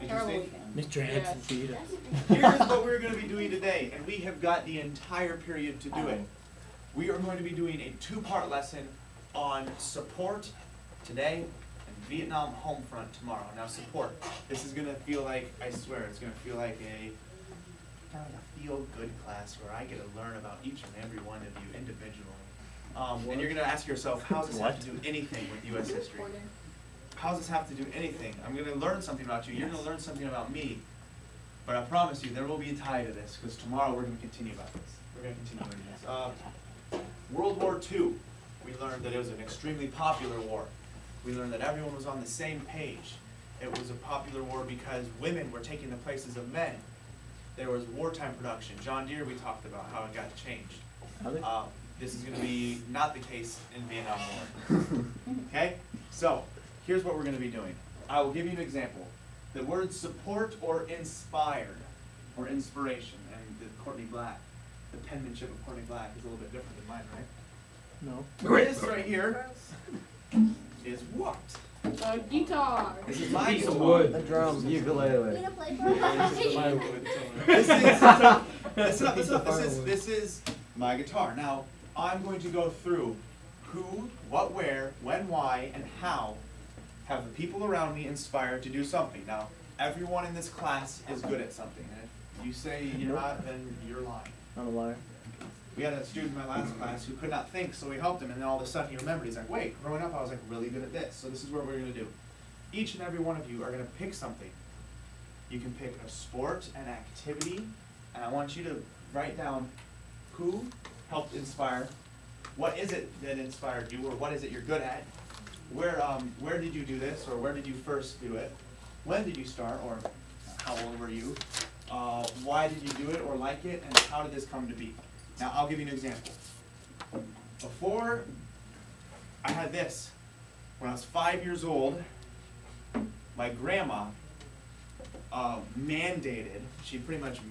Interesting. Mr. Hanson Theater. Here's what we're going to be doing today, and we have got the entire period to do it. We are going to be doing a two-part lesson on support today and Vietnam home front tomorrow. Now support, this is going to feel like, I swear, it's going to feel like a kind of a feel-good class where I get to learn about each and every one of you individually. And you're going to ask yourself, how does this have to do anything with U.S. history? How does this have to do anything? I'm going to learn something about you. You're going to learn something about me. But I promise you, there will be a tie to this, because tomorrow we're going to continue about this. We're going to continue learning this. World War II, we learned that it was an extremely popular war. We learned that everyone was on the same page. It was a popular war because women were taking the places of men. There was wartime production. John Deere, we talked about how it got changed. This is going to be not the case in Vietnam War. Okay? So, here's what we're going to be doing. I will give you an example. The word support or inspired, or inspiration, and Courtney Black, the penmanship of Courtney Black is a little bit different than mine, right? No. This right here is what? A guitar. This is my guitar. Wood. A drum, ukulele. This is my guitar. Now, I'm going to go through who, what, where, when, why, and how have the people around me inspired to do something. Now, everyone in this class is good at something. And if you say you're not, then you're lying. I'm a liar. We had a student in my last class who could not think, so we helped him, and then all of a sudden he remembered. He's like, wait, growing up I was like really good at this. So this is what we're going to do. Each and every one of you are going to pick something. You can pick a sport, an activity, and I want you to write down who helped inspire, what is it that inspired you, or what is it you're good at, where did you do this, or where did you first do it, when did you start, or how old were you, why did you do it or like it, and how did this come to be. Now, I'll give you an example. Before I had this, when I was 5 years old, my grandma mandated, she pretty much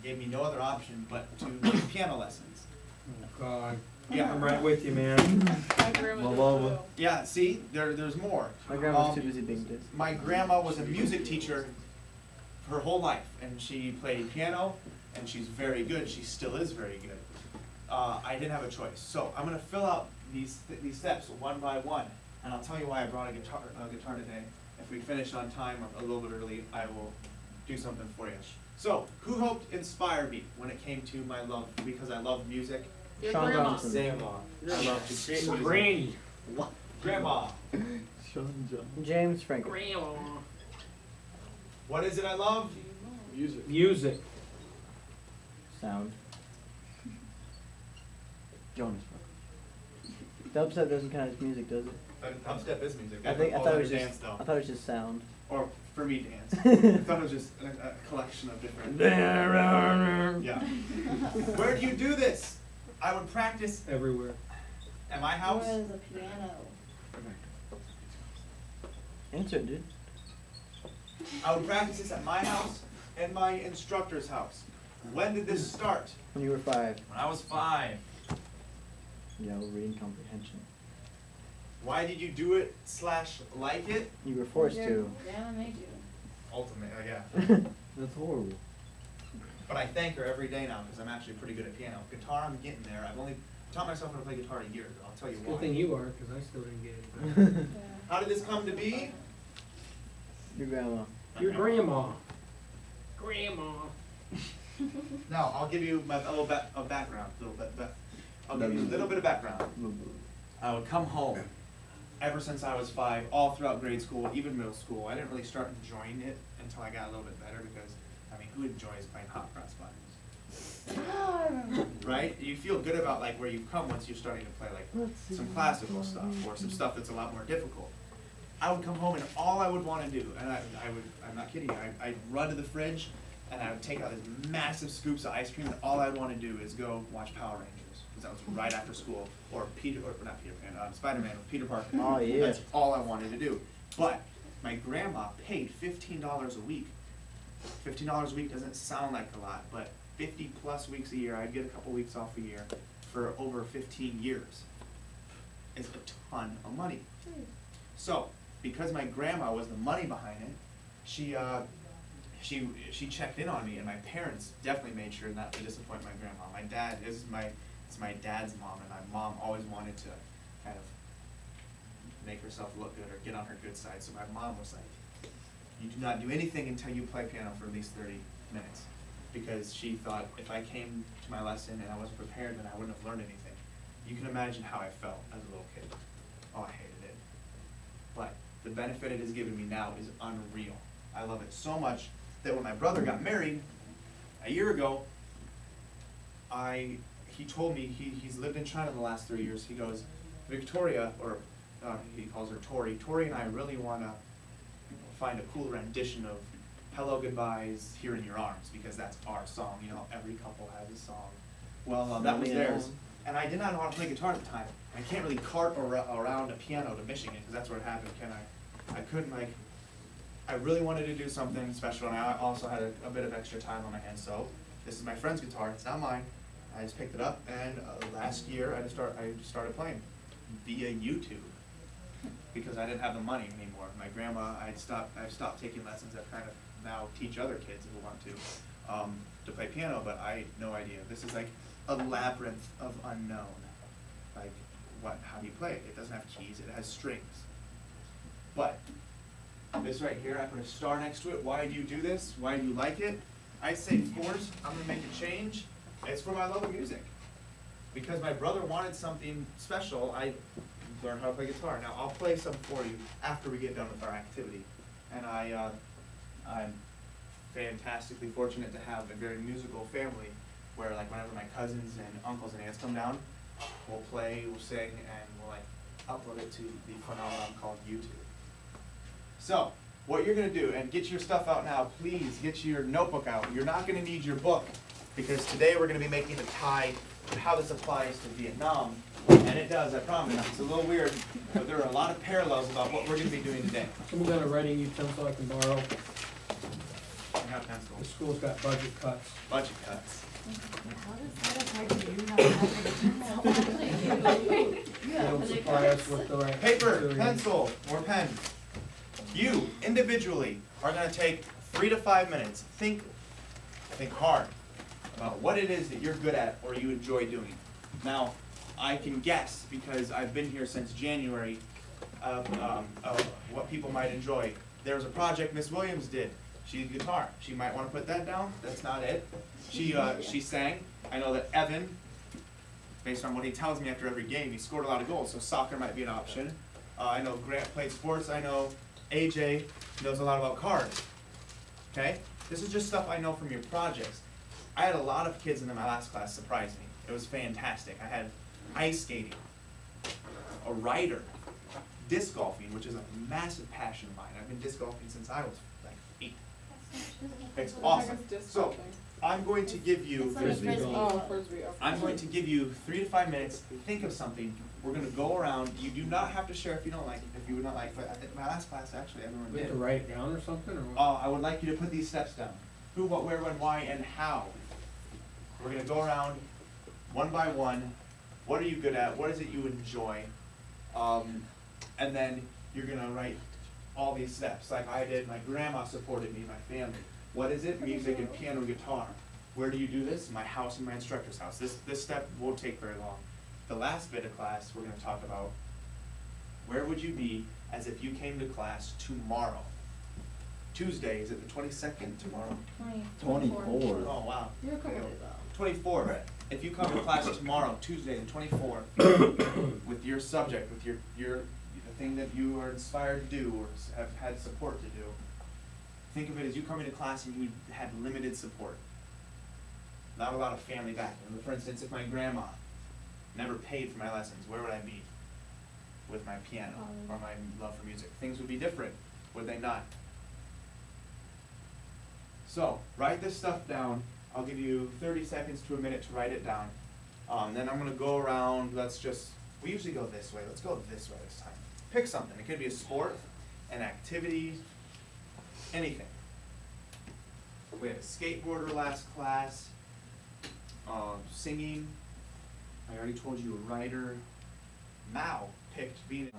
gave me no other option but to take piano lessons. Oh, God. Yeah. I'm right with you, man. My grandma did too. Yeah, see, there's more. My grandma's too busy being busy. My grandma was a music teacher her whole life, and she played piano, and she's very good. She still is very good. I didn't have a choice. So I'm going to fill out these steps one by one, and I'll tell you why I brought a guitar today. If we finish on time or a little bit early, I will do something for you. So, who helped inspire me when it came to my love, because I love music? Your Sean grandma. Johnson. Grandma. I love to create music. Granny. Grandma. Sean John. James Franklin. Grandma. What is it I love? Music. Music. Sound. Jonas. Dubstep doesn't count as music, does it? Dubstep is music. I thought it was dance just. though. I thought it was just sound. Or for me, dance. I thought it was just a collection of different. Yeah. Where do you do this? I would practice Everywhere. at my house. Where is the piano? Answer it, dude. I would practice this at my house and my instructor's house. When did this start? When you were 5. When I was 5. Yeah, reading comprehension. Why did you do it / like it? You were forced to. Grandma made you. Ultimately, yeah. That's horrible. But I thank her every day now because I'm actually pretty good at piano. Guitar, I'm getting there. I've only taught myself how to play guitar a year ago. I'll tell you Good thing why. you are, because I still didn't get it. How did this come to be? Your grandma. Your grandma. Grandma. Now, I'll give you a little bit of background. I'll give you a little bit of background. I would come home ever since I was 5, all throughout grade school, even middle school. I didn't really start enjoying it until I got a little bit better because, I mean, who enjoys playing hot cross buttons? Right? You feel good about like where you've come once you're starting to play like some classical stuff or some stuff that's a lot more difficult. I would come home and all I would want to do, and I'm not kidding you, I'd run to the fridge and I would take out these massive scoops of ice cream, and all I'd want to do is go watch Power Rangers. That was right after school, or not Peter Pan, Spider-Man with Peter Parker. Oh, yeah. That's all I wanted to do. But my grandma paid $15 a week. $15 a week doesn't sound like a lot, but 50 plus weeks a year, I'd get a couple weeks off a year for over 15 years. It's a ton of money. So, because my grandma was the money behind it, she checked in on me, and my parents definitely made sure not to disappoint my grandma. My dad is it's my dad's mom, and my mom always wanted to kind of make herself look good or get on her good side. So my mom was like, "You do not do anything until you play piano for at least 30 minutes," because she thought if I came to my lesson and I wasn't prepared, then I wouldn't have learned anything. You can imagine how I felt as a little kid. Oh, I hated it. But the benefit it has given me now is unreal. I love it so much that when my brother got married a year ago, he told me he's lived in China the last 3 years. He goes, Victoria, or he calls her Tori. Tori and I really want to find a cool rendition of Hello Goodbyes Here in Your Arms, because that's our song. You know, every couple has a song. Well, that was theirs. And I did not know how to play guitar at the time. I can't really cart around a piano to Michigan, because that's where it happened, can I? I couldn't, like, I really wanted to do something special, and I also had a bit of extra time on my hands, so this is my friend's guitar, it's not mine. I just picked it up, and last year I just started playing via YouTube, because I didn't have the money anymore. My grandma, I've stopped taking lessons. I've kind of now teach other kids who want to play piano, but I had no idea. This is like a labyrinth of unknown. Like, how do you play it? It doesn't have keys, it has strings. But this right here, I put a star next to it. Why do you do this? Why do you like it? I say, of course, I'm gonna make a change. It's for my love of music. Because my brother wanted something special, I learned how to play guitar. Now, I'll play some for you after we get done with our activity. And I'm fantastically fortunate to have a very musical family where, like, whenever my cousins and uncles and aunts come down, we'll play, we'll sing, and we'll, like, upload it to the phenomenon called YouTube. So, what you're going to do, and get your stuff out now, please get your notebook out. You're not going to need your book, because today we're going to be making a tie to how this applies to Vietnam. And it does, I promise. It's a little weird, but there are a lot of parallels about what we're going to be doing today. Someone got a writing utensil I can borrow. I have pencil. The school's got budget cuts. Budget cuts. How does that apply to you? They don't supply us with the right Paper, material. pencil, or pen. You, individually, are going to take 3 to 5 minutes. Think hard about what it is that you're good at or you enjoy doing. Now, I can guess, because I've been here since January, of what people might enjoy. There was a project Miss Williams did. She did guitar. She might want to put that down. That's not it. She sang. I know that Evan, based on what he tells me after every game, he scored a lot of goals, so soccer might be an option. I know Grant played sports. I know AJ knows a lot about cards. Okay? This is just stuff I know from your projects. I had a lot of kids in my last class surprise me. It was fantastic. I had ice skating, a writer, disc golfing, which is a massive passion of mine. I've been disc golfing since I was like 8. It's awesome. So, I'm going to give you Frisbee golf. Oh, Frisbee. Okay. I'm going to give you 3 to 5 minutes. Think of something. We're going to go around. You do not have to share if you don't like it. If you would not like it. I think my last class, actually, everyone We have did. to write it down or something, or what? I would like you to put these steps down. Who, what, where, when, why, and how. We're going to go around one by one. What are you good at? What is it you enjoy? And then you're going to write all these steps. Like I did, my grandma supported me, my family. What is it? Music and piano, guitar. Where do you do this? My house and my instructor's house. This step won't take very long. The last bit of class, we're going to talk about where would you be as if you came to class tomorrow. Tuesday, is it the 22nd tomorrow? 24. Oh, wow. You're a couple days off. 24. If you come to class tomorrow, Tuesday, the 24th, with your subject, with the thing that you are inspired to do or have had support to do, think of it as you coming to class and you had limited support. Not a lot of family backing. For instance, if my grandma never paid for my lessons, where would I be with my piano or my love for music? Things would be different, would they not? So, write this stuff down. I'll give you 30 seconds to a minute to write it down. Then I'm going to go around, we usually go this way. Let's go this way this time. Pick something. It could be a sport, an activity, anything. We had a skateboarder last class, singing. I already told you a writer. Mao picked being